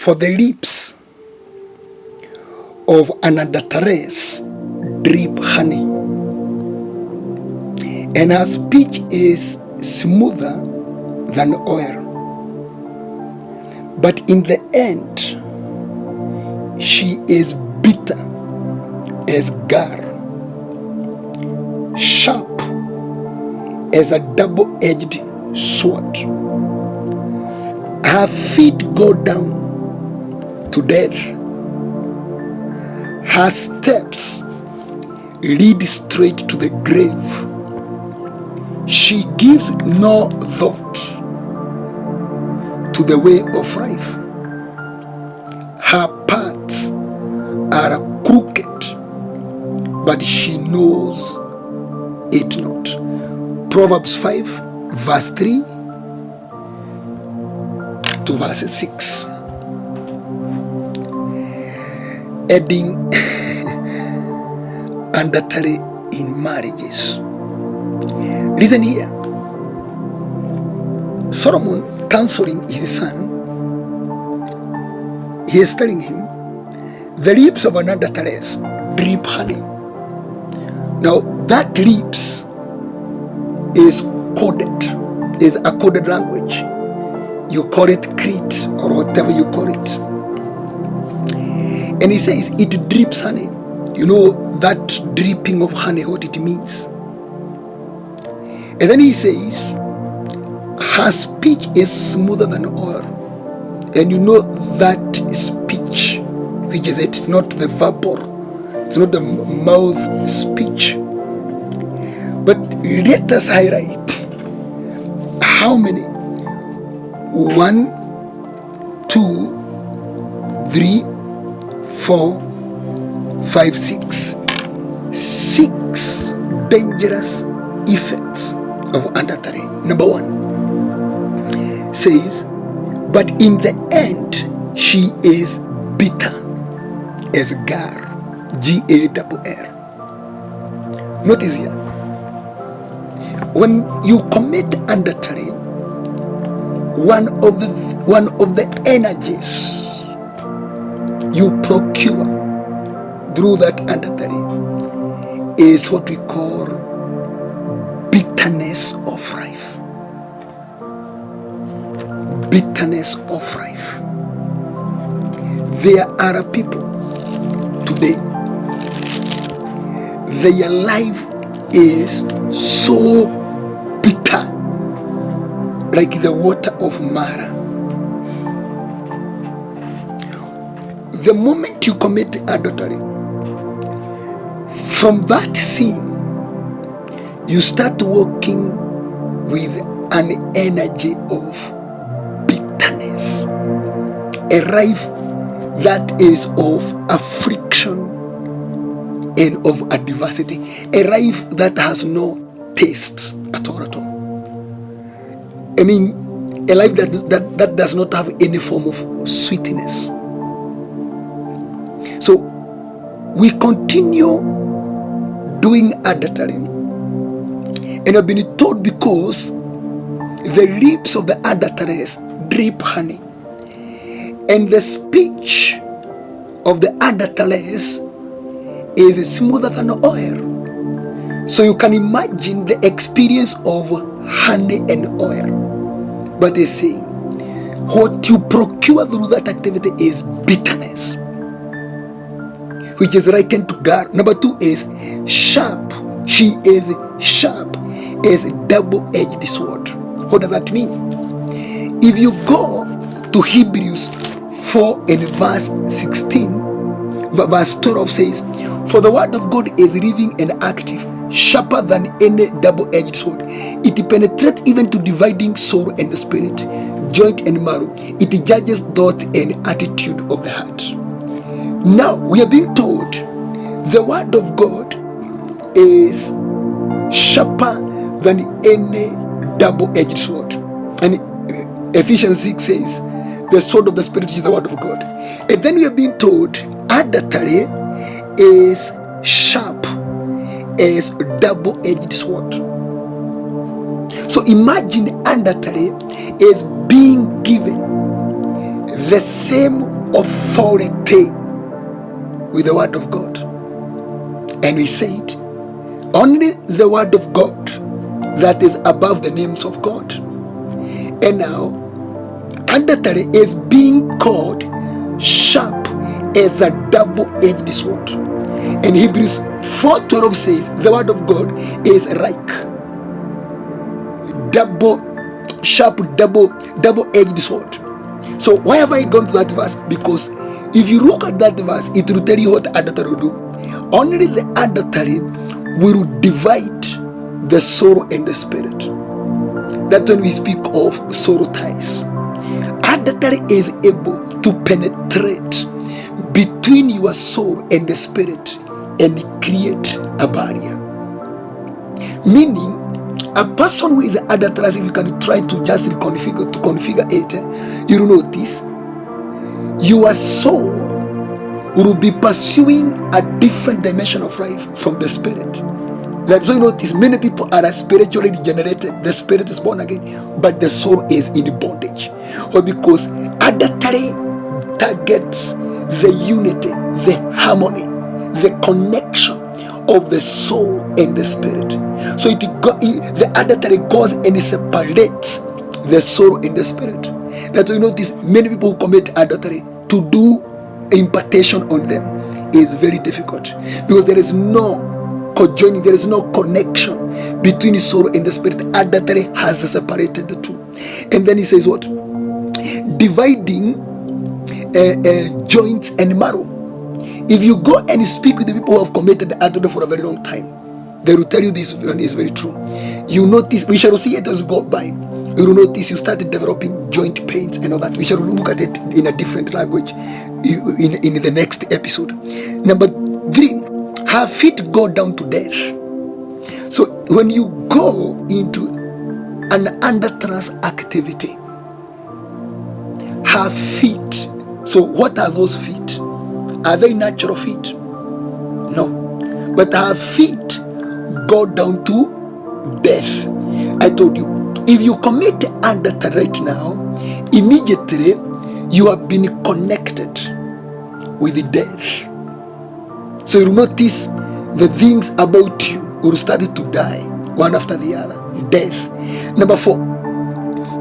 For the lips of an adulteress drip honey, and her speech is smoother than oil. But in the end, she is bitter as gall, sharp as a double-edged sword. Her feet go down to death. Her steps lead straight to the grave. She gives no thought to the way of life. Her paths are crooked, but she knows it not. Proverbs 5, verse 3 to verse 6. Adding adultery in marriages. Listen here. Solomon counseling his son, he is telling him, the lips of an adulteress drip honey. Now that lips is coded, is a coded language. You call it Crete or whatever you call it. And he says it drips honey. You know that dripping of honey, what it means. And then he says, her speech is smoother than oil. And you know that speech, which is it's not the verbal, it's not the mouth speech. But let us highlight how many? 1, 2, 3, 4, 5, 6. 6 dangerous effects of adultery. Number 1 says, but in the end she is bitter as gall, Gall. Notice here, when you commit adultery, one of the energies you procure through that adultery is what we call bitterness of life. Bitterness of life. There are people today, their life is so bitter, like the water of Mara. The moment you commit adultery, from that sin, you start walking with an energy of bitterness, a life that is of affliction and of adversity, a life that has no taste at all. I mean, a life that does not have any form of sweetness. So we continue doing adultery, and I've been told because the lips of the adulteress drip honey, and the speech of the adulteress is smoother than oil. So you can imagine the experience of honey and oil. But he's saying, what you procure through that activity is bitterness, which is likened to gall. Number 2 is sharp. She is sharp as a double-edged sword. What does that mean? If you go to Hebrews 4 and verse 16, verse 12 says, for the word of God is living and active, sharper than any double-edged sword. It penetrates even to dividing soul and the spirit, joint and marrow. It judges thought and attitude of the heart. Now we are being told the word of God is sharper than any double-edged sword. And Ephesians 6 says, the sword of the spirit is the word of God. And then we are being told adultery is sharp as a double-edged sword. So imagine adultery is being given the same authority with the word of God. And we said, only the word of God that is above the names of God. And now, adultery is being called sharp as a double-edged sword. And Hebrews 4:12 says the word of God is like double-edged sword. So why have I gone to that verse? Because if you look at that verse, it will tell you what adultery will do. Only the adultery will divide the soul and the spirit. That's when we speak of soul ties. Adultery is able to penetrate between your soul and the spirit and create a barrier. Meaning, a person who is adulterous, if you can try to just configure it, you will notice your soul will be pursuing a different dimension of life from the spirit. That's why you notice many people are spiritually regenerated. The spirit is born again, but the soul is in bondage. Or because adultery targets the unity, the harmony, the connection of the soul and the spirit. So the adultery goes and it separates the soul and the spirit. That's why you notice many people who commit adultery, to do impartation on them is very difficult, because there is no conjoining, there is no connection between his soul and the spirit. Adultery has separated the two. And then he says what? Dividing joints and marrow. If you go and speak with the people who have committed adultery for a very long time, they will tell you this one is very true. You notice, we shall see it as we go by. You will notice you started developing joint pains and all that. We shall look at it in a different language in the next episode. Number 3, her feet go down to death. So when you go into an adulterous activity, her feet. So what are those feet? Are they natural feet? No. But her feet go down to death. I told you, if you commit adultery right now, immediately you have been connected with the death. So you notice the things about you will start to die one after the other. Death. Number 4,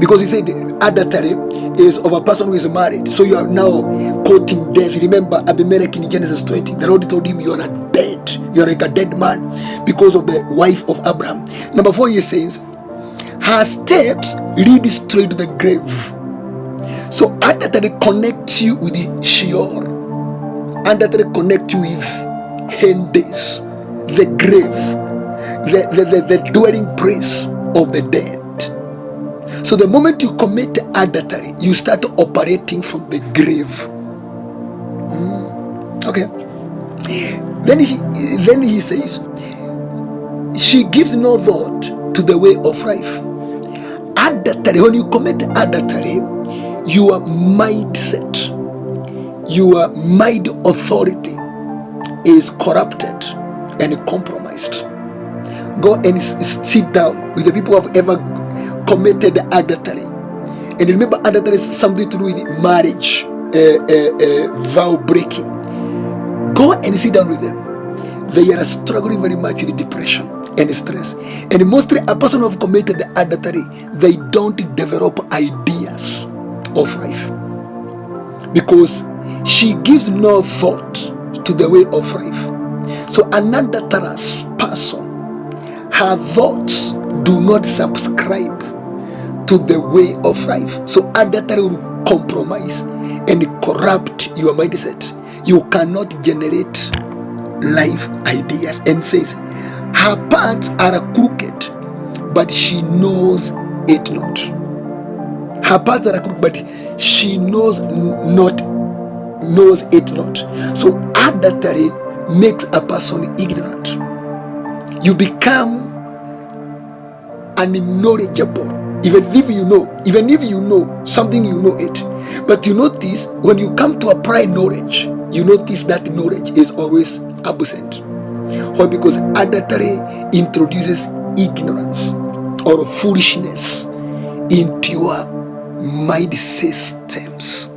because he said adultery is of a person who is married. So you are now quoting death. Remember Abimelech in Genesis 20. The Lord told him, you are dead. You are like a dead man because of the wife of Abraham. Number 4, he says, her steps lead straight to the grave. So adultery connects you with the Sheol. Adultery connects you with Hades, the grave, the dwelling place of the dead. So the moment you commit adultery, you start operating from the grave. Okay. Then he says, she gives no thought to the way of life. Adultery, when you commit adultery, your mindset, your mind authority is corrupted and compromised. Go and sit down with the people who have ever committed adultery. And remember, adultery is something to do with marriage, vow breaking. Go and sit down with them. They are struggling very much with depression and stress. And mostly a person who have committed adultery, they don't develop ideas of life, because she gives no thought to the way of life. So an adulterous person, her thoughts do not subscribe to the way of life. So adultery will compromise and corrupt your mindset. You cannot generate life ideas. And says, her paths are crooked, but she knows it not. Her paths are crooked, but she knows it not. So adultery makes a person ignorant. You become unknowledgeable. Even if you know something, you know it. But you notice when you come to apply knowledge, you notice that knowledge is always absent. Why? Because adultery introduces ignorance or foolishness into your mind systems.